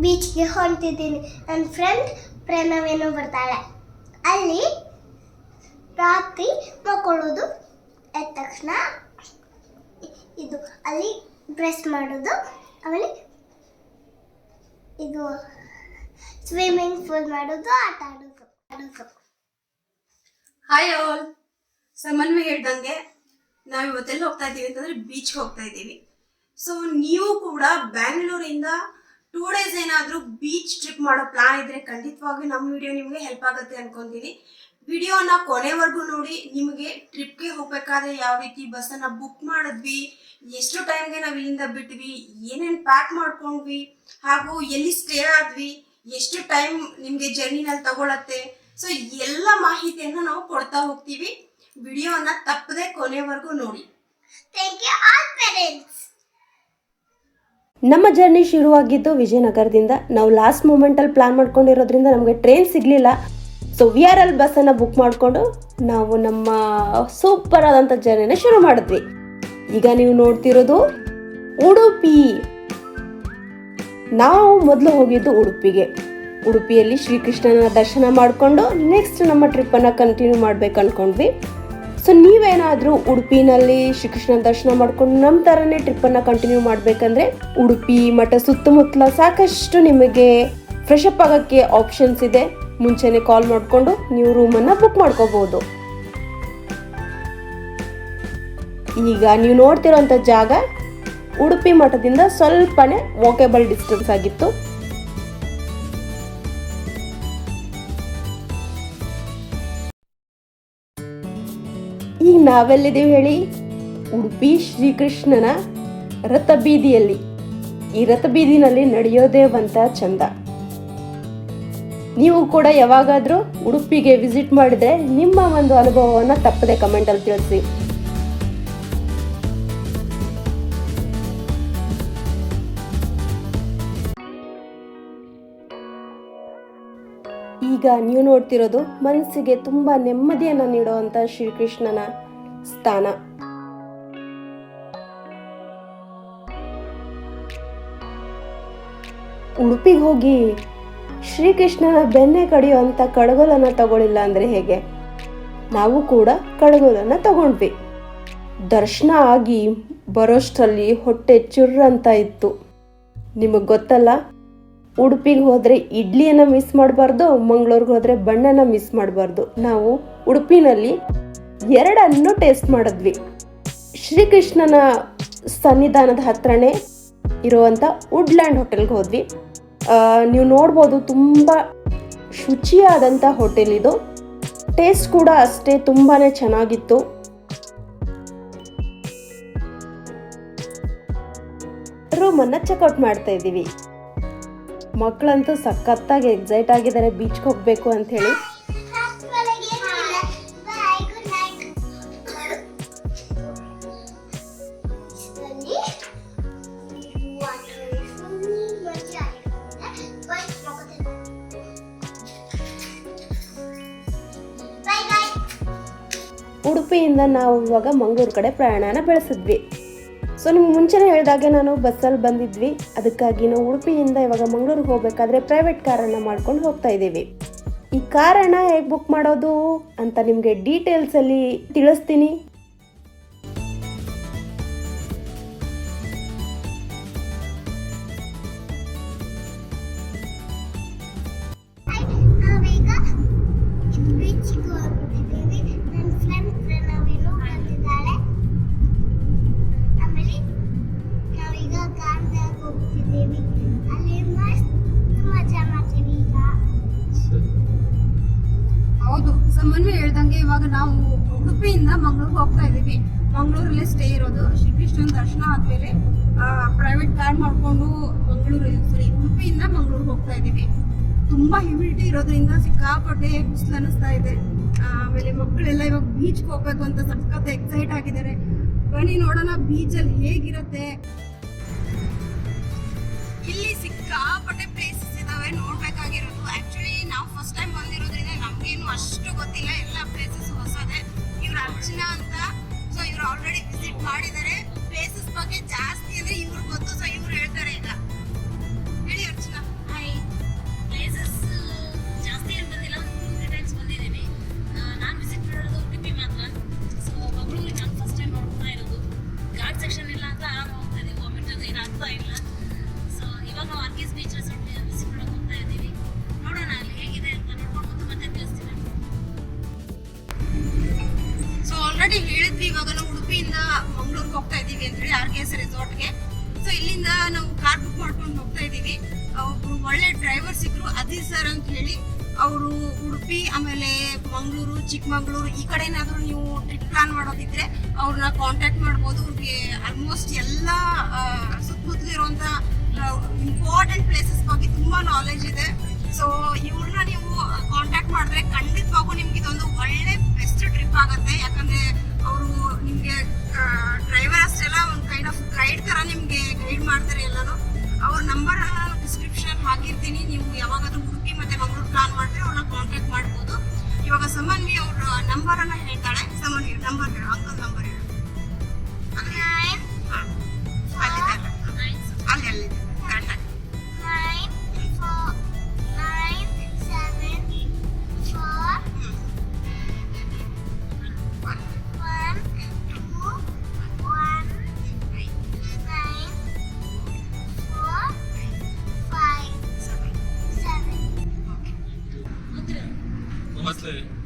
ಬೀಚ್ಗೆ ಹೊಂಟಿದ್ದೀನಿ. ನನ್ನ ಫ್ರೆಂಡ್ ಪ್ರಣವೇನು ಬರ್ತಾಳೆ. ಅಲ್ಲಿ ರಾತ್ರಿ ಮಕ್ಕಳೋದು ಎದ್ದ ತಕ್ಷಣ ಇದು ಅಲ್ಲಿ ಬ್ರಷ್ ಮಾಡೋದು, ಆಮೇಲೆ ಇದು ಸ್ವಿಮ್ಮಿಂಗ್ ಪೂಲ್ ಮಾಡೋದು, ಆಟ ಆಡೋದು. Hi all. ಸಮನ್ವಯ ಹೇಳ್ದಂಗೆ ನಾವು ಇವತ್ತೆಲ್ಲ ಹೋಗ್ತಾ ಇದ್ದೀವಿ ಅಂತಂದ್ರೆ ಬೀಚ್ಗೆ ಹೋಗ್ತಾ ಇದ್ದೀವಿ. ಸೊ ನೀವು ಕೂಡ ಬ್ಯಾಂಗ್ಳೂರಿಂದ 2 days ಏನಾದರೂ ಬೀಚ್ ಟ್ರಿಪ್ ಮಾಡೋ ಪ್ಲಾನ್ ಇದ್ರೆ ಖಂಡಿತವಾಗಿ ನಮ್ಮ ವಿಡಿಯೋ ನಿಮಗೆ ಹೆಲ್ಪ್ ಆಗುತ್ತೆ ಅನ್ಕೊಂತೀನಿ. ವಿಡಿಯೋನ ಕೊನೆವರೆಗೂ ನೋಡಿ. ನಿಮಗೆ ಟ್ರಿಪ್ಗೆ ಹೋಗ್ಬೇಕಾದ್ರೆ ಯಾವ ರೀತಿ ಬಸ್ಸನ್ನು ಬುಕ್ ಮಾಡಿದ್ವಿ, ಎಷ್ಟು ಟೈಮ್ಗೆ ನಾವು ಇಲ್ಲಿಂದ ಬಿಟ್ವಿ, ಏನೇನು ಪ್ಯಾಕ್ ಮಾಡ್ಕೊಂಡ್ವಿ, ಹಾಗೂ ಎಲ್ಲಿ ಸ್ಟೇ ಆದ್ವಿ, ಎಷ್ಟು ಟೈಮ್ ನಿಮಗೆ ಜರ್ನಿನಲ್ಲಿ ತಗೊಳತ್ತೆ, ಸೊ ಎಲ್ಲ ಮಾಹಿತಿಯನ್ನು ನಾವು ಕೊಡ್ತಾ ಹೋಗ್ತೀವಿ. ವಿಡಿಯೋನ ತಪ್ಪದೆ ಕೊನೆವರೆಗೂ ನೋಡಿ. Thank you all parents. ನಮ್ಮ ಜರ್ನಿ ಶುರುವಾಗಿದ್ದು ವಿಜಯನಗರದಿಂದ. ನಾವು ಲಾಸ್ಟ್ ಮೂಮೆಂಟಲ್ಲಿ ಪ್ಲಾನ್ ಮಾಡ್ಕೊಂಡಿರೋದ್ರಿಂದ ನಮಗೆ ಟ್ರೈನ್ ಸಿಗಲಿಲ್ಲ. ಸೊ VRL ಬಸ್ಸನ್ನು ಬುಕ್ ಮಾಡಿಕೊಂಡು ನಾವು ನಮ್ಮ ಸೂಪರ್ ಆದಂಥ ಜರ್ನಿನ ಶುರು ಮಾಡಿದ್ವಿ. ಈಗ ನೀವು ನೋಡ್ತಿರೋದು ಉಡುಪಿ. ನಾವು ಮೊದಲು ಹೋಗಿದ್ದು ಉಡುಪಿಗೆ. ಉಡುಪಿಯಲ್ಲಿ ಶ್ರೀಕೃಷ್ಣನ ದರ್ಶನ ಮಾಡಿಕೊಂಡು ನೆಕ್ಸ್ಟ್ ನಮ್ಮ ಟ್ರಿಪ್ಪನ್ನು ಕಂಟಿನ್ಯೂ ಮಾಡ್ಬೇಕು ಅಂದ್ಕೊಂಡ್ವಿ. ಸೊ ನೀವೇನಾದರೂ ಉಡುಪಿನಲ್ಲಿ ಶ್ರೀಕೃಷ್ಣನ ದರ್ಶನ ಮಾಡ್ಕೊಂಡು ನಮ್ಮ ಥರನೇ ಟ್ರಿಪ್ಪನ್ನು ಕಂಟಿನ್ಯೂ ಮಾಡಬೇಕಂದ್ರೆ ಉಡುಪಿ ಮಠ ಸುತ್ತಮುತ್ತಲ ಸಾಕಷ್ಟು ನಿಮಗೆ ಫ್ರೆಶ್ ಅಪ್ ಆಗೋಕ್ಕೆ ಆಪ್ಷನ್ಸ್ ಇದೆ. ಮುಂಚೆನೇ ಕಾಲ್ ಮಾಡಿಕೊಂಡು ನೀವು ರೂಮನ್ನು ಬುಕ್ ಮಾಡ್ಕೋಬಹುದು. ಈಗ ನೀವು ನೋಡ್ತಿರೋಂಥ ಜಾಗ ಉಡುಪಿ ಮಠದಿಂದ ಸ್ವಲ್ಪನೇ ವಾಕೇಬಲ್ ಡಿಸ್ಟೆನ್ಸ್ ಆಗಿತ್ತು. ಈಗ ನಾವೆಲ್ಲಿದ್ದೀವಿ ಹೇಳಿ? ಉಡುಪಿ ಶ್ರೀಕೃಷ್ಣನ ರಥಬೀದಿಯಲ್ಲಿ. ಈ ರಥಬೀದಿನಲ್ಲಿ ನಡೆಯೋದೇ ಒಂಥ ಚಂದ. ನೀವು ಕೂಡ ಯಾವಾಗಾದರೂ ಉಡುಪಿಗೆ ವಿಸಿಟ್ ಮಾಡಿದ್ರೆ ನಿಮ್ಮ ಒಂದು ಅನುಭವವನ್ನು ತಪ್ಪದೆ ಕಮೆಂಟಲ್ಲಿ ತಿಳಿಸಿ. ಈಗ ನೀವು ನೋಡ್ತಿರೋದು ಮನಸ್ಸಿಗೆ ತುಂಬಾ ನೆಮ್ಮದಿಯನ್ನು ನೀಡುವಂತ ಶ್ರೀಕೃಷ್ಣನ ಸ್ಥಾನ. ಉಡುಪಿಗೆ ಹೋಗಿ ಶ್ರೀಕೃಷ್ಣನ ಬೆನ್ನೆ ಕಡಿಯುವಂತ ಕಡಗೋಲನ್ನ ತಗೊಳ್ಳಿಲ್ಲ ಅಂದ್ರೆ ಹೇಗೆ? ನಾವು ಕೂಡ ಕಡಗೋಲನ್ನ ತಗೊಂಡ್ವಿ. ದರ್ಶನ ಆಗಿ ಬರೋಷ್ಟರಲ್ಲಿ ಹೊಟ್ಟೆ ಚುರ್ರಂತ ಇತ್ತು. ನಿಮಗೆ ಗೊತ್ತಲ್ಲ, ಉಡುಪಿಗೆ ಹೋದರೆ ಇಡ್ಲಿಯನ್ನು ಮಿಸ್ ಮಾಡಬಾರ್ದು, ಮಂಗಳೂರಿಗೆ ಹೋದರೆ ಬಣ್ಣನ ಮಿಸ್ ಮಾಡಬಾರ್ದು. ನಾವು ಉಡುಪಿನಲ್ಲಿ ಎರಡನ್ನು ಟೇಸ್ಟ್ ಮಾಡಿದ್ವಿ. ಶ್ರೀಕೃಷ್ಣನ ಸನ್ನಿಧಾನದ ಹತ್ರನೇ ಇರುವಂಥ ವುಡ್ಲ್ಯಾಂಡ್ ಹೋಟೆಲ್ಗೆ ಹೋದ್ವಿ. ನೀವು ನೋಡ್ಬೋದು, ತುಂಬ ಶುಚಿಯಾದಂಥ ಹೋಟೆಲ್ ಇದು. ಟೇಸ್ಟ್ ಕೂಡ ಅಷ್ಟೇ ತುಂಬಾ ಚೆನ್ನಾಗಿತ್ತು. ರೂಮನ್ನು ಚೆಕ್ಔಟ್ ಮಾಡ್ತಾ ಇದ್ದೀವಿ. ಮಕ್ಕಳಂತೂ ಸಖತ್ತಾಗಿ ಎಕ್ಸೈಟ್ ಆಗಿದ್ದಾರೆ ಬೀಚ್ಗೆ ಹೋಗಬೇಕು ಅಂತ ಹೇಳಿ. ಉಡುಪಿಯಿಂದ ನಾವು ಇವಾಗ ಮಂಗಳೂರು ಕಡೆ ಪ್ರಯಾಣನ ಬೆಳೆಸಿದ್ವಿ. ಸೊ ನಿಮ್ಗೆ ಮುಂಚೆನೇ ಹೇಳಿದಾಗೆ ನಾನು ಬಸ್ಸಲ್ಲಿ ಬಂದಿದ್ವಿ. ಅದಕ್ಕಾಗಿ ನಾವು ಉಡುಪಿಯಿಂದ ಇವಾಗ ಮಂಗಳೂರಿಗೆ ಹೋಗಬೇಕಾದ್ರೆ ಪ್ರೈವೇಟ್ ಕಾರನ್ನು ಮಾಡ್ಕೊಂಡು ಹೋಗ್ತಾ ಇದ್ದೀವಿ. ಈ ಕಾರನ್ನು ಹೇಗೆ ಬುಕ್ ಮಾಡೋದು ಅಂತ ನಿಮಗೆ ಡೀಟೇಲ್ಸಲ್ಲಿ ತಿಳಿಸ್ತೀನಿ. ಹೌದು, ಸಮನ್ವಯ ಹೇಳ್ದಂಗೆ ಇವಾಗ ನಾವು ಉಡುಪಿಯಿಂದ ಮಂಗಳೂರಿಗೆ ಹೋಗ್ತಾ ಇದ್ದೀವಿ. ಮಂಗಳೂರಲ್ಲೇ ಸ್ಟೇ ಇರೋದು. ಶ್ರೀಕೃಷ್ಣನ ದರ್ಶನ ಆದ್ಮೇಲೆ ಪ್ರೈವೇಟ್ ಕಾರ್ ಮಾಡಿಕೊಂಡು ಉಡುಪಿಯಿಂದ ಮಂಗಳೂರಿಗೆ ಹೋಗ್ತಾ ಇದ್ದೀವಿ. ತುಂಬ ಹ್ಯೂಮಿಡಿಟಿ ಇರೋದ್ರಿಂದ ಸಿಕ್ಕಾಪಟ್ಟೆ ಬಿಸಿಲು ಅನ್ನಿಸ್ತಾ ಇದೆ. ಆಮೇಲೆ ಮಕ್ಕಳೆಲ್ಲ ಇವಾಗ ಬೀಚ್ಗೆ ಹೋಗ್ಬೇಕು ಅಂತ ಸಖತ್ ಎಕ್ಸೈಟ್ ಆಗಿದ್ದಾರೆ. ಬನ್ನಿ ನೋಡೋಣ ಬೀಚಲ್ಲಿ ಹೇಗಿರುತ್ತೆ. ಇಲ್ಲಿ ಸಿಕ್ಕಾಪಟ್ಟೆ ಪ್ಲೇಸಸ್ ಇದಾವೆ ನೋಡ್ಬೇಕಾಗಿರೋದು. ಆಕ್ಚುಲಿ ನಾವು ಫಸ್ಟ್ ಟೈಮ್ ಬಂದಿರೋದ್ರಿಂದ ನಮ್ಗೇನು ಅಷ್ಟು ಗೊತ್ತಿಲ್ಲ. ಎಲ್ಲ ಪ್ಲೇಸಸ್ ಹೊಸದೇ. ಇವ್ರು ಅರ್ಚನಾ ಅಂತ, ಸೊ ಇವ್ರು ಆಲ್ರೆಡಿ ವಿಸಿಟ್ ಮಾಡಿದ್ದಾರೆ. ಪ್ಲೇಸಸ್ ಬಗ್ಗೆ ಜಾಸ್ತಿ ಅಂದ್ರೆ ಇವ್ರಿಗೆ ಗೊತ್ತು. ಸೊ ಇವ್ರು ಹೇಳ್ತಾರೆ. ಈಗ ಹೇಳಿ ಅರ್ಚನಾ. ಇಲ್ಲಿಂದ ನಾವು ಕಾರ್ ಬುಕ್ ಮಾಡ್ಕೊಂಡು ಹೋಗ್ತಾ ಇದ್ದೀವಿ. ಒಬ್ರು ಒಳ್ಳೆ ಡ್ರೈವರ್ ಸಿಕ್ಕರು, ಅಜೀಜ್ ಸರ್ ಅಂತ ಹೇಳಿ. ಅವರು ಉಡುಪಿ ಆಮೇಲೆ ಮಂಗಳೂರು, ಚಿಕ್ಕಮಗಳೂರು ಈ ಕಡೆ ಏನಾದರೂ ನೀವು ಟ್ರಿಪ್ ಪ್ಲಾನ್ ಮಾಡೋದಿದ್ರೆ ಅವ್ರನ್ನ ಕಾಂಟ್ಯಾಕ್ಟ್ ಮಾಡ್ಬೋದು. ಅವ್ರಿಗೆ ಆಲ್ಮೋಸ್ಟ್ ಎಲ್ಲ ಸುತ್ತಮುತ್ತಲಿರುವಂಥ ಇಂಪಾರ್ಟೆಂಟ್ ಪ್ಲೇಸಸ್ ಬಗ್ಗೆ ತುಂಬಾ ನಾಲೆಜ್ ಇದೆ. ಸೊ ಇವ್ರನ್ನ ನೀವು ಕಾಂಟ್ಯಾಕ್ಟ್ ಮಾಡಿದ್ರೆ ಖಂಡಿತವಾಗೂ ನಿಮ್ಗೆ ಇದೊಂದು ಒಳ್ಳೆ ಬೆಸ್ಟ್ ಟ್ರಿಪ್ ಆಗುತ್ತೆ. ಯಾಕಂದ್ರೆ ಅವರು ನಿಮ್ಗೆ ಡ್ರೈವರ್ ಅಷ್ಟೆಲ್ಲ ಒಂದು ಕೈಂಡ್ ಆಫ್ ಗೈಡ್ ತರ ನಿಮ್ಗೆ ಗೈಡ್ ಮಾಡ್ತಾರೆ ಎಲ್ಲಾನು. ಅವ್ರ ನಂಬರ್ ನಾನು ಡಿಸ್ಕ್ರಿಪ್ಷನ್ ಹಾಕಿರ್ತೀನಿ. ನೀವು ಯಾವಾಗಾದ್ರೂ ಉಡುಪಿ ಮತ್ತೆ ಮಂಗಳೂರು ಪ್ಲಾನ್ ಮಾಡಿದ್ರೆ ಅವ್ರನ್ನ ಕಾಂಟ್ಯಾಕ್ಟ್ ಮಾಡ್ಬೋದು. ಇವಾಗ ಸಮನ್ವಿ ಅವ್ರ ನಂಬರ್ ಅನ್ನ ಹೇಳ್ತಾಳೆ. ಸಮನ್ವಿ ನಂಬರ್ ಹೇಳು, ಅಂಕಲ್ ನಂಬರ್ ಹೇಳು. ಅಲ್ಲಿ ಕರೆಕ್ಟಾಗಿ 9,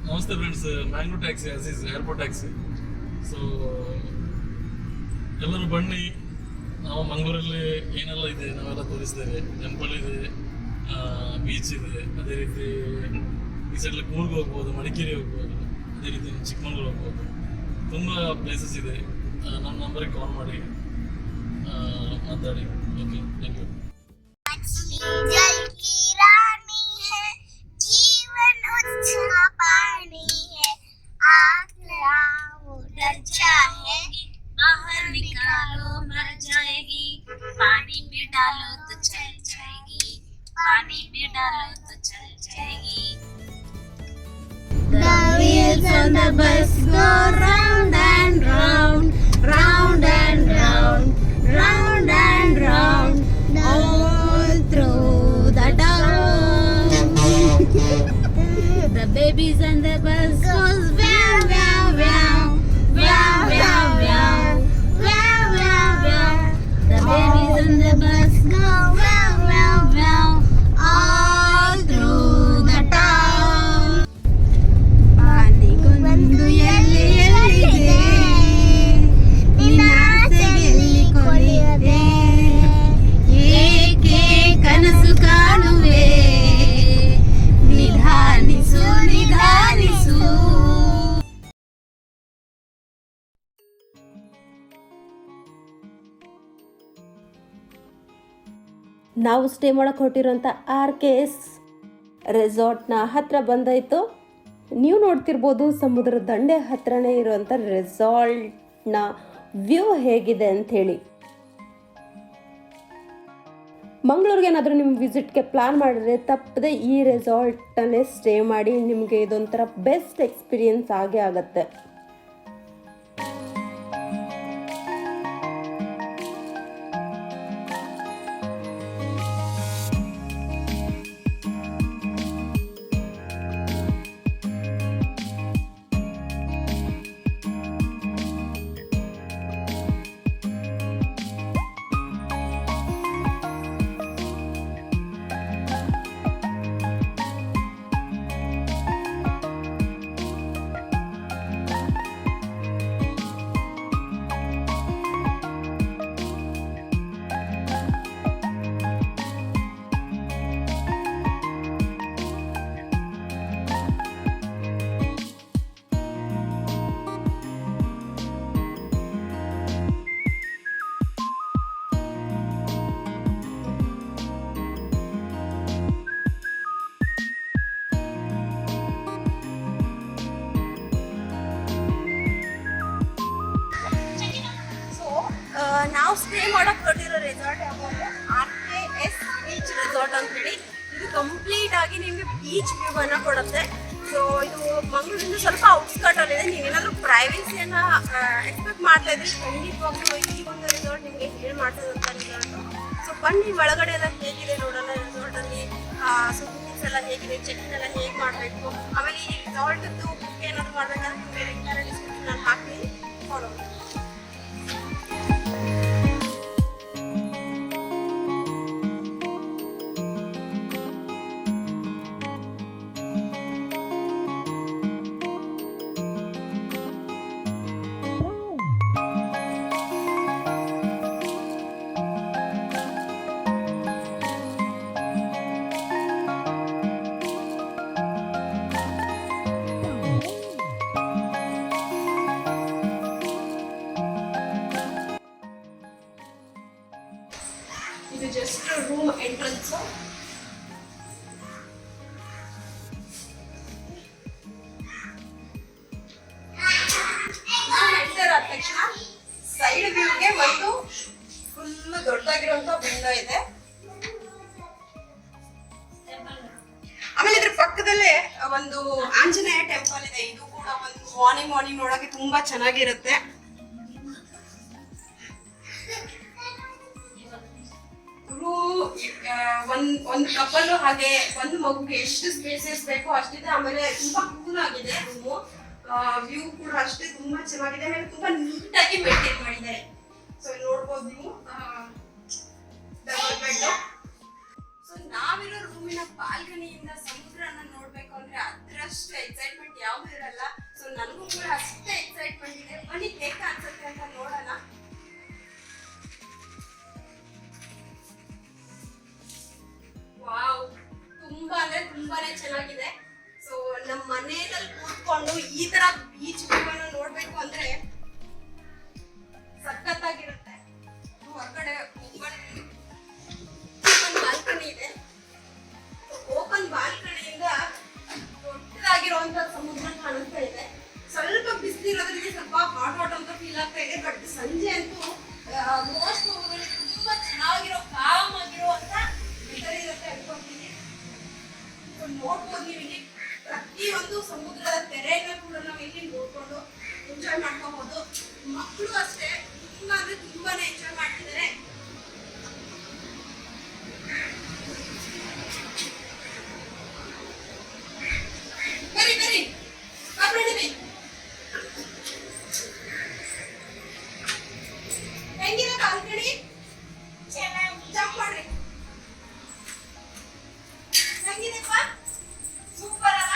ನಮಸ್ತೆ friends, Mangalore taxi Aziz airport taxi. So ಎಲ್ಲರೂ ಬನ್ನಿ, ನಾವು ಮಂಗಳೂರಲ್ಲಿ ಏನೆಲ್ಲ ಇದೆ ನಾವೆಲ್ಲ ತೋರಿಸ್ತೇವೆ. ಟೆಂಪಲ್ ಇದೆ, ಬೀಚ್ ಇದೆ, ಅದೇ ರೀತಿ ಈ ಸೈಡಲ್ಲಿ ಕೂರ್ಗ್ ಹೋಗ್ಬೋದು, ಮಡಿಕೇರಿ ಹೋಗ್ಬೋದು, ಅದೇ ರೀತಿ ಚಿಕ್ಕಮಗಳೂರು ಹೋಗ್ಬೋದು. ತುಂಬ ಪ್ಲೇಸಸ್ ಇದೆ. ನಮ್ಮ ನಂಬರಿಗೆ ಕಾಲ್ ಮಾಡಿ ಮಾತಾಡಿ. Okay, thank you. जल की रानी है, जीवन उसका पानी है, आग लगाओ डर चाहे, बाहर निकालो मर जाएगी, पानी में डालो तो चल जाएगी, पानी में डालो तो चल जाएगी. The wheels on the bus go round and round, round and round, round and round, all through the town. The babies on the bus goes meow meow meow meow meow meow meow meow meow. The babies on the bus go meow meow meow all through the town. ಒಂದು ಎಲ್ಲಿ ಎಲ್ಲಿದೆ, ನಿನ್ನ ಆಸೆಯಲ್ಲಿ ಕೊನೆಯದೆ, ಏಕೆ ಕನಸು ಕಾಣುವೆ, ನಿಧಾನಿಸು ನಿಧಾನಿಸು. ನಾವು stay ಮಾಡೋಕ್ಕೆ ಹೊರಟಿರೋಂಥ RKS ರೆಸಾರ್ಟ್ನ ಹತ್ತಿರ ಬಂದಾಯಿತು. ನೀವು ನೋಡ್ತಿರ್ಬೋದು ಸಮುದ್ರ ದಂಡೆ ಹತ್ರನೇ ಇರುವಂಥ ರೆಸಾರ್ಟ್ನ ವ್ಯೂ ಹೇಗಿದೆ ಅಂಥೇಳಿ. ಮಂಗಳೂರಿಗೆ ಏನಾದರೂ ನಿಮ್ಮ ವಿಸಿಟ್ಗೆ ಪ್ಲಾನ್ ಮಾಡಿದ್ರೆ ತಪ್ಪದೆ ಈ ರೆಸಾರ್ಟಲ್ಲೇ ಸ್ಟೇ ಮಾಡಿ. ನಿಮಗೆ ಇದೊಂಥರ ಬೆಸ್ಟ್ ಎಕ್ಸ್ಪೀರಿಯನ್ಸ್ ಆಗೇ ಆಗುತ್ತೆ. ನಾವು ಸ್ಟೇ ಮಾಡೋಕೆ ಹೊರಟಿರೋ ರೆಸಾರ್ಟ್ ಯಾವುದು RKS ಬೀಚ್ ರೆಸಾರ್ಟ್ ಅಂತ ಹೇಳಿ. ಇದು ಕಂಪ್ಲೀಟ್ ಆಗಿ ನಿಮಗೆ ಬೀಚ್ ವ್ಯೂ ಅನ್ನ ಕೊಡುತ್ತೆ. ಸೊ ಇದು ಮಂಗಳೂರಿಂದ ಸ್ವಲ್ಪ ಔಟ್ಸ್ಕರ್ಟ್ ಅಲ್ಲಿ ಇದೆ. ನೀವೇನಾದ್ರೂ ಪ್ರೈವೇಸಿಯನ್ನ ಎಕ್ಸ್ಪೆಕ್ಟ್ ಮಾಡ್ತಾ ಇದ್ರೆ ಖಂಡಿತವಾಗ್ಲೂ ಈ ಒಂದು ರೆಸಾರ್ಟ್ ನಿಮಗೆ ಹೇಳಿ ಮಾಡ್ತದಂತ ರೆಸಾರ್ಟ್. ಸೊ ಬನ್ನಿ, ಒಳಗಡೆ ಎಲ್ಲ ಹೇಗಿದೆ ನೋಡೋಣ. ರೆಸಾರ್ಟ್ ಅಲ್ಲಿ ಸೊ ರೂಮ್ಸ್ ಎಲ್ಲ ಹೇಗಿದೆ, ಚೆಕ್ ಎಲ್ಲ ಹೇಗೆ ಮಾಡಬೇಕು, ಆಮೇಲೆ ಈ ರೆಸಾರ್ಟ್ದು ಬುಕ್ ಏನಾದ್ರು ಮಾಡ್ಬೇಕಂದ್ರೆ ನಿಮಗೆ ಲಿಂಕ್ ಡಿಸ್ಕ್ರಿಪ್ಷನ್ ಅಲ್ಲಿ ಹಾಕ್ತೀನಿ, ಫಾಲೋ ಮಾಡಿ. ಎಲ್ಲ ಇದೆ. ಆಮೇಲೆ ಇದ್ರ ಪಕ್ಕದಲ್ಲೇ ಒಂದು ಆಂಜನೇಯ ಟೆಂಪಲ್ ಇದೆ. ಇದು ಕೂಡ ಒಂದು ಮಾರ್ನಿಂಗ್ ನೋಡಕ್ಕೆ ತುಂಬಾ ಚೆನ್ನಾಗಿರುತ್ತೆ. ಒಂದು ಕಪಲ್ ಹಾಗೆ ಒಂದು ಮಗುಗೆ ಎಷ್ಟು ಸ್ಪೇಸಸ್ ಬೇಕೋ ಅಷ್ಟಿದೆ. ಆಮೇಲೆ ತುಂಬಾ ಕೂಲ್ ಆಗಿದೆ ರೂಮು. ವ್ಯೂ ಕೂಡ ಅಷ್ಟೇ ತುಂಬಾ ಚೆನ್ನಾಗಿದೆ. ಆಮೇಲೆ ತುಂಬಾ ನೀಟಾಗಿ ಮೇಂಟೈನ್ ಮಾಡಿದ್ದಾರೆ. ಸೊ ನೋಡ್ಬೋದು ನೀವು ಡಬಲ್ ಬೆಡ್. ಸೊ ನಾವಿರೋ ರೂಮಿನ ಬಾಲ್ಕನಿಯಿಂದ ಸಮುದ್ರನ ನೋಡ್ಬೇಕು ಅಂದ್ರೆ ಅದರಷ್ಟು ಎಕ್ಸೈಟ್ಮೆಂಟ್ ಯಾವ್ದು ಇರಲ್ಲ. ಸೊ ನನಗೂ ಕೂಡ ಅಷ್ಟೇ ಎಕ್ಸೈಟ್ಮೆಂಟ್ ಇದೆ. ಬನ್ನಿ ಹೇಗೆ ಅನ್ಸುತ್ತೆ ಅಂತ ನೋಡೋಣ. ವಾವ್, ತುಂಬಾನೇ ಚೆನ್ನಾಗಿದೆ. ಸೊ ನಮ್ಮ ಮನೆಯಲ್ಲಿ ಕೂತ್ಕೊಂಡು ಈ ತರ ಬೀಚ್ ವ್ಯೂವನ್ನು ನೋಡ್ಬೇಕು ಅಂದ್ರೆ ಸಖತ್ತಾಗಿರುತ್ತೆ. ಹೊರಗಡೆ ಓಪನ್ ಬಾಲ್ಕನಿ ಇದೆ. ಓಪನ್ ಬಾಲ್ಕನಿಯಿಂದ ದೊಡ್ಡದಾಗಿರುವಂತ ಸಮುದ್ರ ಕಾಣಿಸ್ತಾ ಇದೆ. ಸ್ವಲ್ಪ ಬಿಸಿಲಿರೋದ್ರಿಂದ ಸ್ವಲ್ಪ ಹಾಟ್ ಅಂತ ಫೀಲ್ ಆಗ್ತಾ ಇದೆ. ಬಟ್ ಸಂಜೆ ಅಂತೂ ಮೋಸ್ಟ್ ತುಂಬಾ ಚೆನ್ನಾಗಿರೋ ಕಾಮ್ ಆಗಿರುವಂತ ವೆದರ್ ಇರುತ್ತೆ ಅನ್ಕೊಂತೀನಿ. ನೋಡ್ಬೋದು ನೀವು ಇಲ್ಲಿ ಪ್ರತಿಯೊಂದು ಸಮುದ್ರದ ತೆರೆನ ಕೂಡ ನಾವು ಇಲ್ಲಿ ನೋಡ್ಕೊಂಡು ಎಂಜಾಯ್ ಮಾಡ್ಕೋಬಹುದು. ಮಕ್ಕಳು ಅಷ್ಟೇ ತುಂಬಾನೇ ಎಂಜಾಯ್ ಮಾಡ್ತಿದ್ದಾರೆ. ಬರಿ ಹೆಂಗಿದೆ ಬಾಲ್ಕನಿ? ಜಂಪ್ ಮಾಡ್ರಿ. ಹೆಂಗಿದೆಪ್ಪ? ಸೂಪರ್ ಅಲ್ಲ?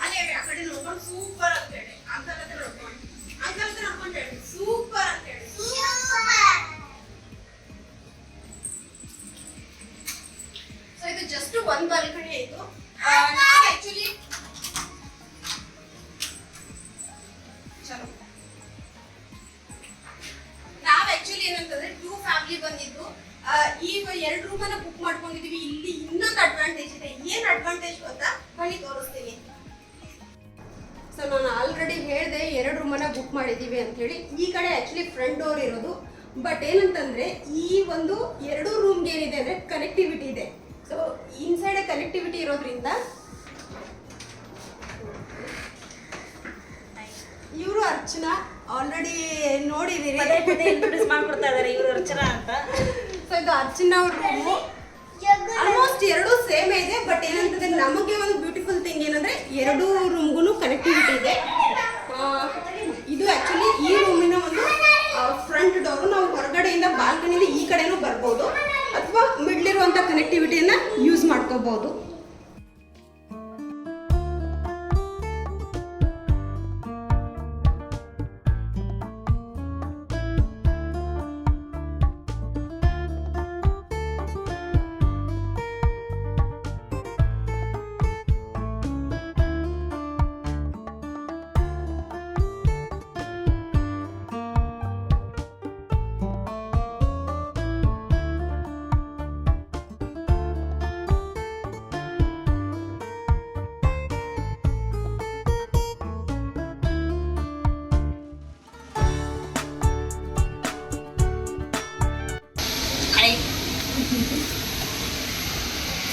ಅಲ್ಲೇ ಆ ಕಡೆ ನೋಡ್ಕೊಂಡು ಸೂಪರ್ ಅಂತ ಹೇಳಿ. ಅಂಕಲ್ ಹತ್ರ ನೋಡ್ಕೊಂಡು ಹೇಳಿ ಸೂಪರ್ ಅಂತ ಹೇಳಿ. ಸೊ ಇದು ಜಸ್ಟ್ ಒಂದ್ ಬಾಲ್ಕನಿ ಆಯ್ತು. ನಾವು ಆಕ್ಚುಲಿ ಏನಂತಂದ್ರೆ 2 ಫ್ಯಾಮಿಲಿ ಬಂದಿದ್ದು. ಈಗ 2 ರೂಮನ್ನ ಬುಕ್ ಮಾಡ್ಕೊಂಡಿದೀವಿ. ಇಲ್ಲಿ ಇನ್ನೊಂದು ಅಡ್ವಾಂಟೇಜ್ ಇದೆ. ಏನ್ ಅಡ್ವಾಂಟೇಜ್ ಗೊತ್ತಾ? ಬನ್ನಿ ತೋರಿಸ್ತೀನಿ. ಸೊ ನಾನು ಆಲ್ರೆಡಿ ಹೇಳಿದೆ 2 ರೂಮನ್ನ ಬುಕ್ ಮಾಡಿದೀವಿ ಅಂತ ಹೇಳಿ. ಈ ಕಡೆ ಆಕ್ಚುಲಿ ಫ್ರಂಟ್ ಡೋರ್ ಇರೋದು. ಬಟ್ ಏನಂತಂದ್ರೆ ಈ ಒಂದು 2 ರೂಮ್ಗೆ ಏನಿದೆ ಅಂದ್ರೆ ಕನೆಕ್ಟಿವಿಟಿ ಇದೆ. ಸೊ ಇನ್ಸೈಡ್ ಕನೆಕ್ಟಿವಿಟಿ ಇರೋದ್ರಿಂದ ಇವರು ಅರ್ಚನಾ ಆಲ್ರೆಡಿ ನೋಡಿದೀರಿ, ಇಂಟ್ರೊಡ್ಯೂಸ್ ಮಾಡ್ಕೊಡ್ತಾ ಇದಾರೆ ಇವರು ಅರ್ಚನಾ ಅಂತ. ಸೊ ಇದು ಅರ್ಚನಾ ಅವ್ರ ರೂಮು. ಆಲ್ಮೋಸ್ಟ್ 2 ಸೇಮ್ ಇದೆ. ಬಟ್ ಏನಂತಂದ್ರೆ ನಮಗೆ ಒಂದು ಬ್ಯೂಟಿಫುಲ್ ಥಿಂಗ್ ಏನಂದ್ರೆ 2 ರೂಮ್ಗೂ ಕನೆಕ್ಟಿವಿಟಿ ಇದೆ. ಇದು ಆಕ್ಚುಲಿ ಈ ರೂಮಿನ ಒಂದು ಫ್ರಂಟ್ ಡೋರು. ನಾವು ಹೊರಗಡೆಯಿಂದ ಬಾಲ್ಕನಿಯಿಂದ ಈ ಕಡೆನೂ ಬರ್ಬೋದು ಅಥವಾ ಮಿಡ್ಲಿರುವಂಥ ಕನೆಕ್ಟಿವಿಟಿಯನ್ನ ಯೂಸ್ ಮಾಡ್ಕೋಬಹುದು.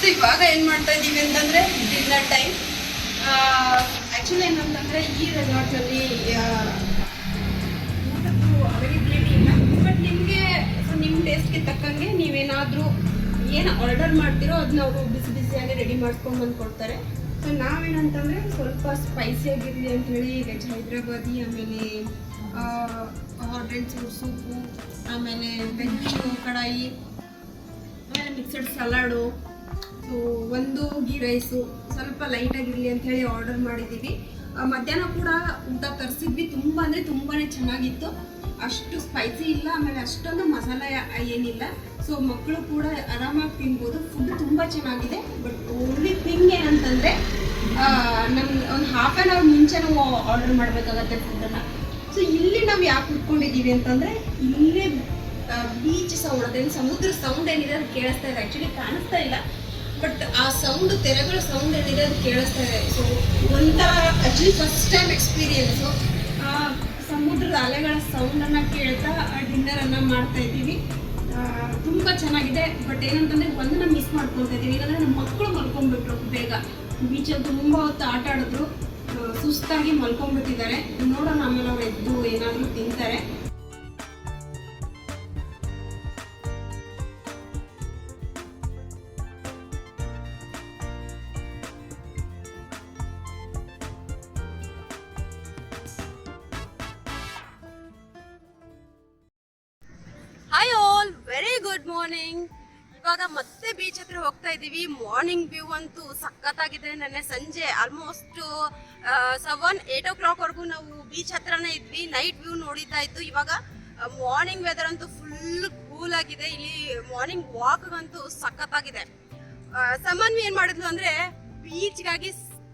ಸೊ ಇವಾಗ ಏನು ಮಾಡ್ತಾ ಇದ್ದೀವಿ ಅಂತಂದರೆ ಡಿನ್ನರ್ ಟೈಮ್. ಆ್ಯಕ್ಚುಲಿ ಏನಂತಂದರೆ ಈ ರೆಸಾರ್ಟಲ್ಲಿ ಊಟದ್ದು ಅವೈಲಬಿಲಿಟಿ ಇಲ್ಲ. ಬಟ್ ನಿಮಗೆ ನಿಮ್ಮ ಟೇಸ್ಟ್ಗೆ ತಕ್ಕಂಗೆ ನೀವೇನಾದರೂ ಏನು ಆರ್ಡರ್ ಮಾಡ್ತೀರೋ ಅದನ್ನ ಅವರು ಬಿಸಿಯಾಗಿ ರೆಡಿ ಮಾಡ್ಕೊಂಡು ಬಂದು ಕೊಡ್ತಾರೆ. ಸೊ ನಾವೇನಂತಂದರೆ ಸ್ವಲ್ಪ ಸ್ಪೈಸಿಯಾಗಿರಲಿ ಅಂಥೇಳಿ ವೆಜ್ ಹೈದ್ರಾಬಾದಿ, ಆಮೇಲೆ ಹಾಟ್ ಆ್ಯಂಡ್ ಸೋರ್ ಸೂಪು, ಆಮೇಲೆ ವೆಜ್ ಕಡಾಯಿ, ಆಮೇಲೆ ಮಿಕ್ಸಡ್ ಸಲಾಡು, ಸೊ ಒಂದು ಗೀ ರೈಸು ಸ್ವಲ್ಪ ಲೈಟಾಗಿರಲಿ ಅಂಥೇಳಿ ಆರ್ಡರ್ ಮಾಡಿದ್ದೀವಿ. ಮಧ್ಯಾಹ್ನ ಕೂಡ ಊಟ ತರಿಸಿದ್ವಿ. ತುಂಬ ಅಂದರೆ ತುಂಬಾ ಚೆನ್ನಾಗಿತ್ತು. ಅಷ್ಟು ಸ್ಪೈಸಿ ಇಲ್ಲ, ಆಮೇಲೆ ಅಷ್ಟೊಂದು ಮಸಾಲ ಏನಿಲ್ಲ. ಸೊ ಮಕ್ಕಳು ಕೂಡ ಆರಾಮಾಗಿ ತಿನ್ಬೋದು. ಫುಡ್ ತುಂಬ ಚೆನ್ನಾಗಿದೆ. ಬಟ್ ಓನ್ಲಿ ಥಿಂಗ್ ಏನಂತಂದರೆ ನಮ್ಗೆ ಒಂದು ಹಾಫ್ ಆನ್ ಅವರ್ ಮುಂಚೆ ನಾವು ಆರ್ಡರ್ ಮಾಡಬೇಕಾಗತ್ತೆ ಫುಡ್ಡನ್ನು. ಸೊ ಇಲ್ಲಿ ನಾವು ಯಾಕೆ ಕುತ್ಕೊಂಡಿದ್ದೀವಿ ಅಂತಂದರೆ ಇಲ್ಲೇ ಬೀಚ್ ಸೌಂಡ್, ಅದೇನು ಸಮುದ್ರ ಸೌಂಡ್ ಏನಿದೆ ಅದು ಕೇಳಿಸ್ತಾ ಇದೆ. ಆ್ಯಕ್ಚುಲಿ ಕಾಣಿಸ್ತಾ ಇಲ್ಲ, ಬಟ್ ಆ ಸೌಂಡ್, ತೆರೆಗಳ ಸೌಂಡ್ ಏನಿದೆ ಅದು ಕೇಳಿಸ್ತಾ ಇದೆ. ಸೊ ಒಂಥರ ಆ್ಯಕ್ಚುಲಿ ಫಸ್ಟ್ ಟೈಮ್ ಎಕ್ಸ್ಪೀರಿಯನ್ಸು. ಸಮುದ್ರದ ಅಲೆಗಳ ಸೌಂಡನ್ನು ಕೇಳ್ತಾ ಡಿನ್ನರನ್ನು ಮಾಡ್ತಾ ಇದ್ದೀವಿ. ತುಂಬ ಚೆನ್ನಾಗಿದೆ. ಬಟ್ ಏನಂತಂದರೆ ಒಂದನ್ನ ಮಿಸ್ ಮಾಡ್ಕೊಳ್ತಾ ಇದ್ದೀವಿ. ಏನಂದರೆ ನಮ್ಮ ಮಕ್ಕಳು ಮಲ್ಕೊಂಡ್ಬಿಟ್ರು ಬೇಗ. ಬೀಚಲ್ಲಿ ತುಂಬ ಹೊತ್ತು ಆಟ ಆಡಿದ್ರು, ಸುಸ್ತಾಗಿ ಮಲ್ಕೊಂಡ್ಬಿಟ್ಟಿದ್ದಾರೆ. ನೋಡೋಣ ಆಮೇಲೆ ಅವ್ರು ಎದ್ದು ಏನಾದರೂ ತಿಂತಾರೆ. Hi all, very good morning. ಇವಾಗ ಮತ್ತೆ ಬೀಚ್ ಹತ್ರ ಹೋಗ್ತಾ ಇದ್ದೀವಿ. ಮಾರ್ನಿಂಗ್ ವ್ಯೂ ಅಂತೂ ಸಖತ್ತಾಗಿದೆ. ನೆನ್ನೆ ಸಂಜೆ ಆಲ್ಮೋಸ್ಟ್ 7-8 o'clock ವರೆಗೂ ನಾವು ಬೀಚ್ ಹತ್ರನೇ ಇದ್ವಿ. ನೈಟ್ ವ್ಯೂ ನೋಡಿದ್ದಾಯ್ತು. ಇವಾಗ ಮಾರ್ನಿಂಗ್ ವೆದರ್ ಅಂತೂ ಫುಲ್ ಕೂಲ್ ಆಗಿದೆ. ಇಲ್ಲಿ ಮಾರ್ನಿಂಗ್ ವಾಕ್ಗಂತೂ ಸಖತ್ತಾಗಿದೆ. ಸಮನ್ವಿ ಏನ್ ಮಾಡಿದ್ಲು ಅಂದ್ರೆ ಬೀಚ್ಗಾಗಿ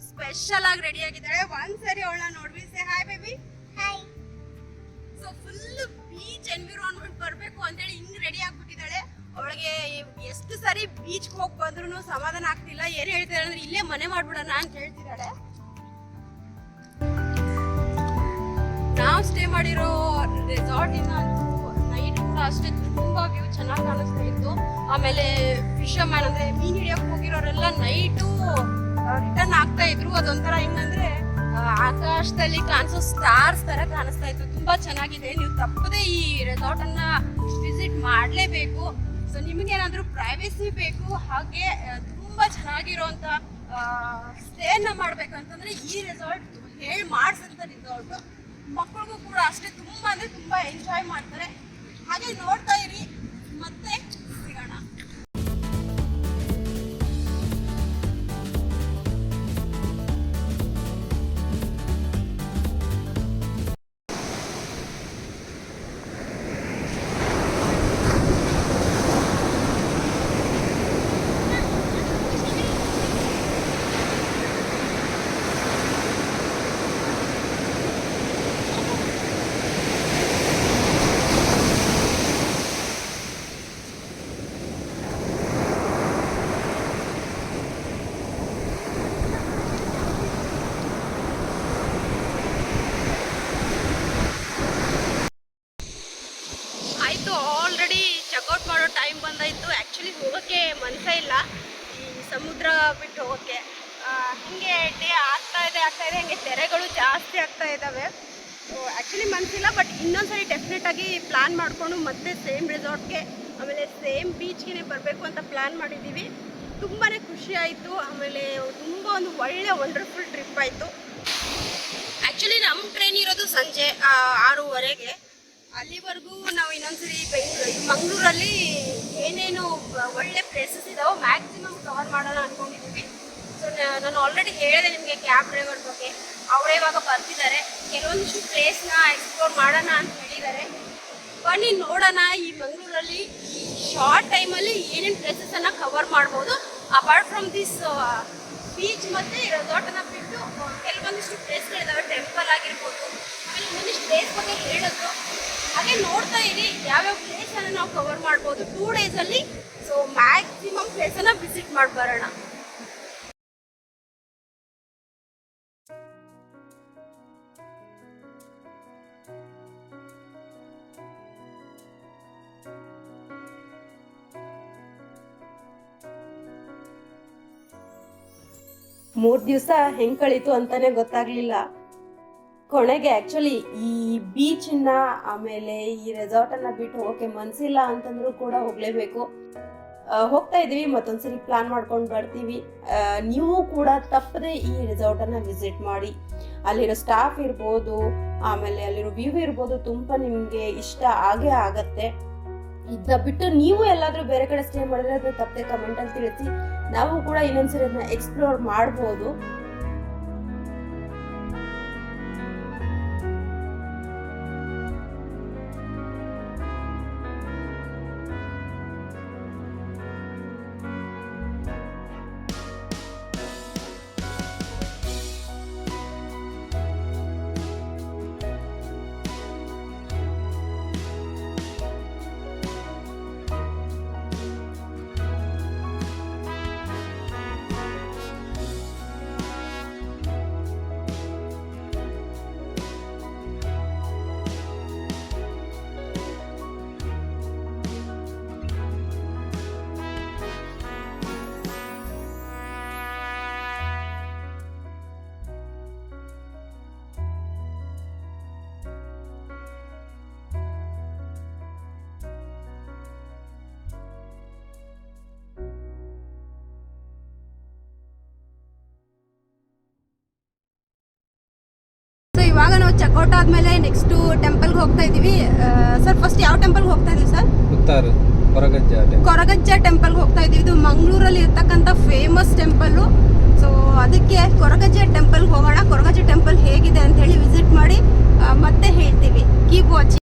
ಸ್ಪೆಷಲ್ ಆಗಿ ರೆಡಿ ಆಗಿದ್ದಾಳೆ. ಒಂದ್ಸರಿ ಅವಳನ್ನ ನೋಡ್ವಿ. Say hi baby. Hi. So full beach environment ಬರ್ಬೇಕು ಅಂತೇಳಿ ಹಿಂಗ್ ರೆಡಿ ಆಗ್ಬಿಟ್ಟಿದ್ದಾಳೆ. ಅವಳಿಗೆ ಎಷ್ಟು ಸರಿ ಬೀಚ್ ಹೋಗಿ ಬಂದ್ರು ಸಮಾಧಾನ ಆಗ್ತಿಲ್ಲ. ಏನ್ ಹೇಳ್ತಿದ್ದಾಳೆ ಅಂದ್ರೆ ಇಲ್ಲೇ ಮನೆ ಮಾಡ್ಬಿಡೋಣ ಅಂತ ಹೇಳ್ತಿದ್ದಾಳೆ. ನಾವು ಸ್ಟೇ ಮಾಡಿರೋ ರೆಸಾರ್ಟ್ ಇಂದ ನೈಟ್ ಕೂಡ ಅಷ್ಟೇ ತುಂಬಾ ವ್ಯೂ ಚೆನ್ನಾಗಿ ಕಾಣಿಸ್ತಾ ಇತ್ತು. ಆಮೇಲೆ ಫಿಶರ್ಮ್ಯಾನ್ ಅಂದ್ರೆ ಮೀನ್ ಹಿಡಿಯಕ್ ಹೋಗಿರೋರೆಲ್ಲ ನೈಟು ರಿಟರ್ನ್ ಆಗ್ತಾ ಇದ್ರು. ಅದೊಂಥರ ಹೆಂಗಂದ್ರೆ ಆಕಾಶದಲ್ಲಿ ಕಾಣಿಸೋ ಸ್ಟಾರ್ಸ್ ತರ ಕಾಣಿಸ್ತಾ ಇತ್ತು. ತುಂಬಾ ಚೆನ್ನಾಗಿದೆ. ನೀವು ತಪ್ಪದೆ ಈ ರೆಸಾರ್ಟ್ ಅನ್ನ ವಿಸಿಟ್ ಮಾಡ್ಲೇಬೇಕು. ಸೊ ನಿಮ್ಗೆ ಏನಾದ್ರೂ ಪ್ರೈವೇಸಿ ಬೇಕು, ಹಾಗೆ ತುಂಬಾ ಚೆನ್ನಾಗಿರೋಂತ ಸ್ಟೇನ ಮಾಡ್ಬೇಕಂತಂದ್ರೆ ಈ ರೆಸಾರ್ಟ್ ಹೇಳಿ ಮಾಡ್ಸಂತ ರೆಸಾರ್ಟ್. ಮಕ್ಕಳಿಗೂ ಕೂಡ ಅಷ್ಟೇ ತುಂಬಾ ಅಂದ್ರೆ ತುಂಬಾ ಎಂಜಾಯ್ ಮಾಡ್ತಾರೆ. ಹಾಗೆ ನೋಡ್ತಾ ಇರಿ, ಮತ್ತೆ ಸಿಗೋಣ. ಆಲ್ರೆಡಿ ಚೆಕ್ಔಟ್ ಮಾಡೋ ಟೈಮ್ ಬಂದಾಯಿತು. ಆ್ಯಕ್ಚುಲಿ ಹೋಗೋಕ್ಕೆ ಮನಸ್ಸೇ ಇಲ್ಲ ಈ ಸಮುದ್ರ ಬಿಟ್ಟು ಹೋಗೋಕ್ಕೆ. ಹೀಗೆ ಡೇ ಆಗ್ತಾ ಇದೆ ಹಂಗೆ ತೆರೆಗಳು ಜಾಸ್ತಿ ಆಗ್ತಾ ಇದ್ದಾವೆ. ಆ್ಯಕ್ಚುಲಿ ಮನಸ್ಸಿಲ್ಲ, ಬಟ್ ಇನ್ನೊಂದ್ಸರಿ ಡೆಫಿನೆಟಾಗಿ ಪ್ಲ್ಯಾನ್ ಮಾಡಿಕೊಂಡು ಮತ್ತೆ ಸೇಮ್ ರೆಸಾರ್ಟ್ಗೆ ಆಮೇಲೆ ಸೇಮ್ ಬೀಚ್ಗೆ ಬರಬೇಕು ಅಂತ ಪ್ಲ್ಯಾನ್ ಮಾಡಿದ್ದೀವಿ. ತುಂಬಾ ಖುಷಿ ಆಯಿತು. ಆಮೇಲೆ ತುಂಬ ಒಂದು ಒಳ್ಳೆ ವಂಡರ್ಫುಲ್ ಟ್ರಿಪ್ ಆಯಿತು. ಆ್ಯಕ್ಚುಲಿ ನಮ್ಮ ಟ್ರೈನ್ ಇರೋದು ಸಂಜೆ 6:30ಗೆ. ಅಲ್ಲಿವರೆಗೂ ನಾವು ಇನ್ನೊಂದ್ಸರಿ ಮಂಗಳೂರಲ್ಲಿ ಏನೇನು ಒಳ್ಳೆ ಪ್ಲೇಸಸ್ ಇದಾವೋ ಮ್ಯಾಕ್ಸಿಮಮ್ ಕವರ್ ಮಾಡೋಣ ಅಂದ್ಕೊಂಡಿದ್ದೀವಿ. ಸೊ ನಾನು ಆಲ್ರೆಡಿ ಹೇಳಿದೆ ನಿಮಗೆ ಕ್ಯಾಬ್ ಡ್ರೈವರ್ ಬಗ್ಗೆ. ಅವರೇ ಇವಾಗ ಬರ್ತಿದ್ದಾರೆ. ಕೆಲವೊಂದಿಷ್ಟು ಪ್ಲೇಸ್ನ ಎಕ್ಸ್ಪ್ಲೋರ್ ಮಾಡೋಣ ಅಂತ ಹೇಳಿದ್ದಾರೆ. ಬನ್ನಿ ನೋಡೋಣ ಈ ಮಂಗಳೂರಲ್ಲಿ ಈ ಶಾರ್ಟ್ ಟೈಮಲ್ಲಿ ಏನೇನು ಪ್ಲೇಸಸನ್ನು ಕವರ್ ಮಾಡ್ಬೋದು. ಅಪಾರ್ಟ್ ಫ್ರಮ್ ದಿಸ್ ಬೀಚ್ ಮತ್ತು ರೆಸಾರ್ಟನ್ನು ಬಿಟ್ಟು ಕೆಲವೊಂದಿಷ್ಟು ಪ್ಲೇಸ್ಗಳಿದ್ದಾವೆ. ಟೆಂಪಲ್ ಆಗಿರ್ಬೋದು, ಆಮೇಲೆ ಇನ್ನೊಂದಿಷ್ಟು ಪ್ಲೇಸ್ ಬಗ್ಗೆ ಹೇಳಿದ್ರು. ಹಾಗೆ ನೋಡ್ತಾ ಇರಿ ಯಾವ್ಯಾವ ಪ್ಲೇಸನ್ನು ನಾವು ಕವರ್ ಮಾಡ್ಬೋದು 2 ಡೇಸಲ್ಲಿ. ಸೊ ಮ್ಯಾಕ್ಸಿಮಮ್ ಪ್ಲೇಸನ್ನು ವಿಸಿಟ್ ಮಾಡಿ ಬರೋಣ. ಮೂರು ದಿವಸ ಹೆಂಗ್ ಕಳೀತು ಅಂತಾನೆ ಗೊತ್ತಾಗ್ಲಿಲ್ಲ. ಕೊನೆಗೆ ಆ್ಯಕ್ಚುಲಿ ಈ ಬೀಚನ್ನ ಆಮೇಲೆ ಈ ರೆಸಾರ್ಟನ್ನು ಬಿಟ್ಟು ಹೋಗೋಕ್ಕೆ ಮನಸ್ಸಿಲ್ಲ ಅಂತಂದ್ರೂ ಕೂಡ ಹೋಗಲೇಬೇಕು. ಹೋಗ್ತಾ ಇದ್ದೀವಿ. ಮತ್ತೊಂದ್ಸರಿ ಪ್ಲಾನ್ ಮಾಡ್ಕೊಂಡು ಬರ್ತೀವಿ. ನೀವು ಕೂಡ ತಪ್ಪದೆ ಈ ರೆಸಾರ್ಟನ್ನು ವಿಸಿಟ್ ಮಾಡಿ. ಅಲ್ಲಿರೋ ಸ್ಟಾಫ್ ಇರ್ಬೋದು, ಆಮೇಲೆ ಅಲ್ಲಿರೋ ವ್ಯೂ ಇರ್ಬೋದು, ತುಂಬ ನಿಮಗೆ ಇಷ್ಟ ಆಗೇ ಆಗತ್ತೆ. ಇದನ್ನ ಬಿಟ್ಟು ನೀವು ಎಲ್ಲಾದರೂ ಬೇರೆ ಕಡೆ ಸ್ಟೇ ಮಾಡಿದ್ರೆ ಅದು ತಪ್ಪದೆ ಕಮೆಂಟಲ್ಲಿ ತಿಳಿಸಿ. ನಾವು ಕೂಡ ಇನ್ನೊಂದ್ಸರಿ ಅದನ್ನ ಎಕ್ಸ್ಪ್ಲೋರ್ ಮಾಡ್ಬೋದು. ಇವಾಗ ನಾವು ಚೆಕ್ಔಟ್ ಆದಮೇಲೆ ನೆಕ್ಸ್ಟು ಟೆಂಪಲ್ಗೆ ಹೋಗ್ತಾ ಇದ್ದೀವಿ. ಸರ್ ಫಸ್ಟ್ ಯಾವ ಟೆಂಪಲ್ಗೆ ಹೋಗ್ತಾ ಇದ್ದೀವಿ ಸರ್? ಉತ್ತಾರೆ ಕೊರಗಜ್ಜ ಟೆಂಪಲ್ಗೆ ಹೋಗ್ತಾ ಇದ್ದೀವಿ. ಇದು ಮಂಗಳೂರಲ್ಲಿ ಇರ್ತಕ್ಕಂಥ ಫೇಮಸ್ ಟೆಂಪಲ್ಲು. ಸೊ ಅದಕ್ಕೆ ಕೊರಗಜ್ಜ ಟೆಂಪಲ್ಗೆ ಹೋಗೋಣ. ಕೊರಗಜ್ಜ ಟೆಂಪಲ್ ಹೇಗಿದೆ ಅಂತ ಹೇಳಿ ವಿಸಿಟ್ ಮಾಡಿ ಮತ್ತೆ ಹೇಳ್ತೀವಿ. Keep watching.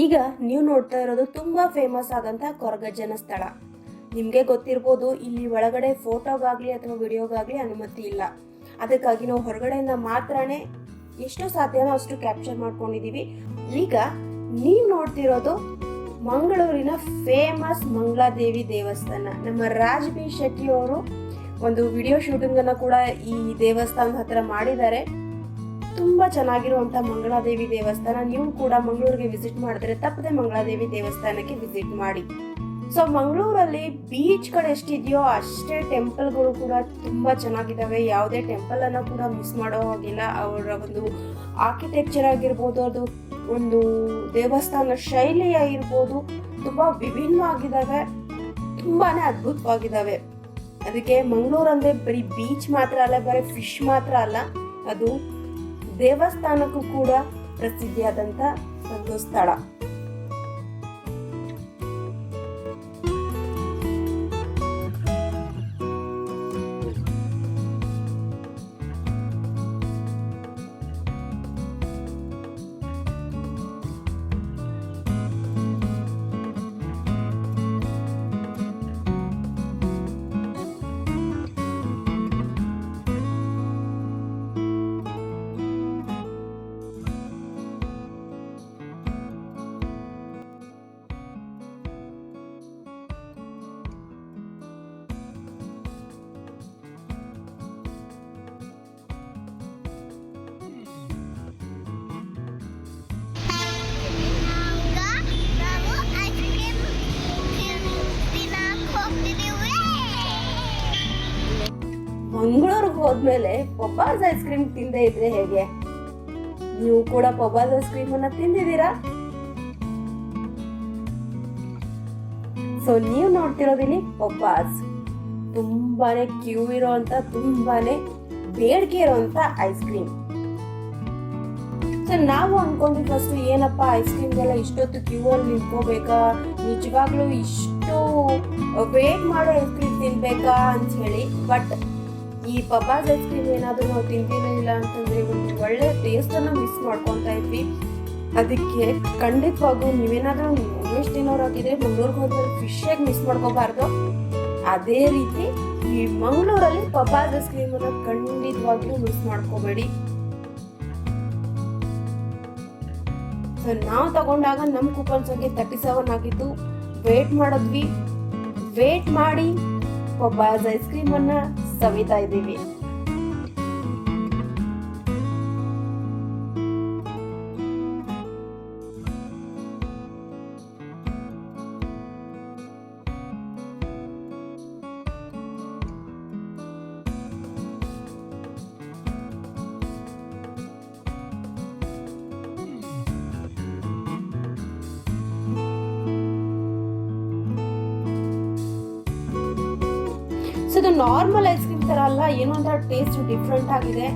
ಈಗ ನೀವು ನೋಡ್ತಾ ಇರೋದು ತುಂಬಾ ಫೇಮಸ್ ಆದಂತ ಕೊರಗಜ್ಜನ ಸ್ಥಳ. ನಿಮ್ಗೆ ಗೊತ್ತಿರ್ಬೋದು, ಇಲ್ಲಿ ಒಳಗಡೆ ಫೋಟೋಗಾಗ್ಲಿ ಅಥವಾ ವಿಡಿಯೋಗಾಗ್ಲಿ ಅನುಮತಿ ಇಲ್ಲ. ಅದಕ್ಕಾಗಿ ನಾವು ಹೊರಗಡೆಯಿಂದ ಮಾತ್ರನೇ ಎಷ್ಟು ಸಾಧ್ಯನೋ ಅಷ್ಟು ಕ್ಯಾಪ್ಚರ್ ಮಾಡ್ಕೊಂಡಿದೀವಿ. ಈಗ ನೀವು ನೋಡ್ತಿರೋದು ಮಂಗಳೂರಿನ ಫೇಮಸ್ ಮಂಗಳಾದೇವಿ ದೇವಸ್ಥಾನ. ನಮ್ಮ ರಾಜ್ ಬಿ ಶೆಟ್ಟಿ ಅವರು ಒಂದು ವಿಡಿಯೋ ಶೂಟಿಂಗ್ ಅನ್ನ ಕೂಡ ಈ ದೇವಸ್ಥಾನದ ಹತ್ರ ಮಾಡಿದ್ದಾರೆ. ತುಂಬಾ ಚೆನ್ನಾಗಿರುವಂತ ಮಂಗಳಾದೇವಿ ದೇವಸ್ಥಾನ. ನೀವು ಕೂಡ ಮಂಗಳೂರಿಗೆ ವಿಸಿಟ್ ಮಾಡಿದ್ರೆ ತಪ್ಪದೆ ಮಂಗಳಾದೇವಿ ದೇವಸ್ಥಾನಕ್ಕೆ ವಿಸಿಟ್ ಮಾಡಿ. ಸೊ ಮಂಗಳೂರಲ್ಲಿ ಬೀಚ್ ಕಡೆ ಎಷ್ಟಿದೆಯೋ ಅಷ್ಟೇ ಟೆಂಪಲ್ಗಳು ಕೂಡ ತುಂಬಾ ಚೆನ್ನಾಗಿದ್ದಾವೆ. ಯಾವುದೇ ಟೆಂಪಲ್ ಅನ್ನ ಕೂಡ ಮಿಸ್ ಮಾಡೋ ಹಾಗಿಲ್ಲ. ಅವರ ಒಂದು ಆರ್ಕಿಟೆಕ್ಚರ್ ಆಗಿರ್ಬೋದು, ಅದು ಒಂದು ದೇವಸ್ಥಾನ ಶೈಲಿ ಆಗಿರ್ಬೋದು, ತುಂಬಾ ವಿಭಿನ್ನವಾಗಿದ್ದಾವೆ, ತುಂಬಾನೇ ಅದ್ಭುತವಾಗಿದ್ದಾವೆ. ಅದಕ್ಕೆ ಮಂಗಳೂರು ಅಂದ್ರೆ ಬರೀ ಬೀಚ್ ಮಾತ್ರ ಅಲ್ಲ, ಬರೀ ಫಿಶ್ ಮಾತ್ರ ಅಲ್ಲ, ಅದು ದೇವಸ್ಥಾನಕ್ಕೂ ಕೂಡ ಪ್ರಸಿದ್ಧಿಯಾದಂತ ಒಂದು ಸ್ಥಳ. ಮಂಗಳೂರಿಗೆ ಹೋದ್ಮೇಲೆ ಪಬ್ಬಾಸ್ ಐಸ್ ಕ್ರೀಮ್ ತಿಂದೇ ಇದ್ರೆ ಹೇಗೆ? ನೀವು ಕೂಡ ಪಬ್ಬಾಸ್ ಐಸ್ ಕ್ರೀಮ್ ಅನ್ನ ತಿಂದಿದ್ದೀರಾ? ಸೊ ನೀವು ನೋಡ್ತಿರೋದಿಲ್ಲಿ ಪಬ್ಬಾಸ್. ತುಂಬಾನೇ ಕ್ಯೂ ಇರೋಂತ, ತುಂಬಾನೇ ಬೇಡಿಕೆ ಇರೋಂತ ಐಸ್ ಕ್ರೀಮ್. ಸೊ ನಾವು ಅನ್ಕೊಂಡ್ವಿ ಫಸ್ಟ್, ಏನಪ್ಪಾ ಐಸ್ ಕ್ರೀಮ್ಗೆಲ್ಲ ಇಷ್ಟೊತ್ತು ಕ್ಯೂ ಅಲ್ಲಿ ನಿಂತ್ಕೋಬೇಕಾ, ನಿಜವಾಗ್ಲೂ ಇಷ್ಟು ವೇಟ್ ಮಾಡೋ ಐಸ್ ಕ್ರೀಮ್ ತಿನ್ಬೇಕಾ ಅಂತ ಹೇಳಿ. ಬಟ್ ಈ ಪಬ್ಬಾಸ್ ಐಸ್ ಕ್ರೀಮ್ ಏನಾದ್ರು ನಾವು ತಿಂದಿರಲಿಲ್ಲ ಅಂತಂದ್ರೆ ಒಂದು ಒಳ್ಳೆ ಟೇಸ್ಟ್ ಅನ್ನ ಮಿಸ್ ಮಾಡ್ಕೊಂತಾ ಇದ್ವಿ. ಅದಕ್ಕೆ ಖಂಡಿತವಾಗೂ ನೀವೇನಾದ್ರೂ ನಾನ್ ವೆಜ್ ತಿನ್ನೋರಾಗಿದ್ರೆ ಮಂಗಳೂರಿಗೆ ಹೋದ್ಮೇಲೆ ಫಿಶ್ ಆಗಿ ಮಿಸ್ ಮಾಡ್ಕೋಬಾರ್ದು. ಅದೇ ರೀತಿ ಈ ಮಂಗಳೂರಲ್ಲಿ ಪಬ್ಬಾಸ್ ಐಸ್ ಕ್ರೀಮ್ ಅನ್ನ ಖಂಡಿತವಾಗ್ಲೂ ಮಿಸ್ ಮಾಡ್ಕೋಬೇಡಿ. ಸೊ ನಾವು ತಗೊಂಡಾಗ ನಮ್ ಕೂಪನ್ ಸಂಖ್ಯೆ 37 ಆಗಿತ್ತು. ವೇಟ್ ಮಾಡಿದ್ವಿ, ವೇಟ್ ಮಾಡಿ ಪಬ್ಬಾಸ್ ಐಸ್ ಕ್ರೀಮ್ ಅನ್ನ ಸವಿತಾ ಇದ್ದೀವಿ. ಸೊ ಇದು ನಾರ್ಮಲ್ ಐಸ್ ಕ್ರೀಮ್ ತರ ಅಲ್ಲ, ಏನೋ ಒಂಥರ ಟೇಸ್ಟ್ ಡಿಫ್ರೆಂಟ್ ಆಗಿದೆ.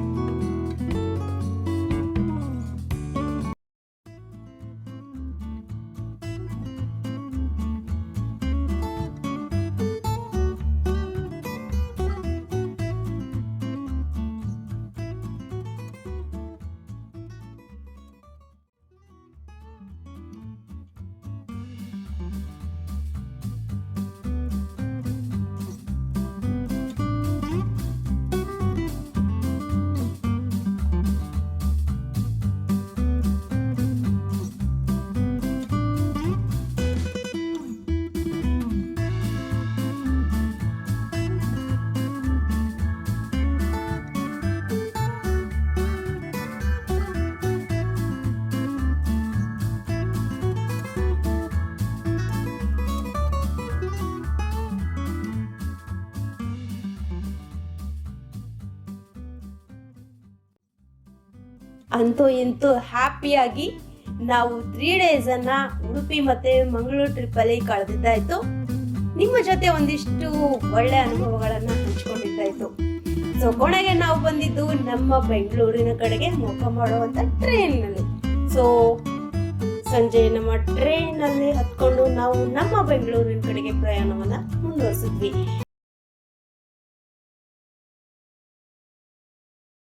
ಅಂತೂ ಇಂತೂ ಹ್ಯಾಪಿಯಾಗಿ ನಾವು 3 days ಅನ್ನ ಉಡುಪಿ ಮತ್ತೆ ಮಂಗಳೂರು ಟ್ರಿಪ್ ಅಲ್ಲಿ ಕಳೆದಿದ್ದಾಯ್ತು. ನಿಮ್ಮ ಜೊತೆ ಒಂದಿಷ್ಟು ಒಳ್ಳೆ ಅನುಭವಗಳನ್ನ ಹಂಚ್ಕೊಂಡಿದ್ದಾಯ್ತು. ಸೊ ಕೊನೆಗೆ ನಾವು ಬಂದಿದ್ದು ನಮ್ಮ ಬೆಂಗಳೂರಿನ ಕಡೆಗೆ ಮುಖ ಮಾಡುವಂತ ಟ್ರೈನ್ನಲ್ಲಿ. ಸೊ ಸಂಜೆ ನಮ್ಮ ಟ್ರೈನಲ್ಲಿ ಹತ್ಕೊಂಡು ನಾವು ನಮ್ಮ ಬೆಂಗಳೂರಿನ ಕಡೆಗೆ ಪ್ರಯಾಣವನ್ನ ಮುಂದುವರಿಸಿದ್ವಿ.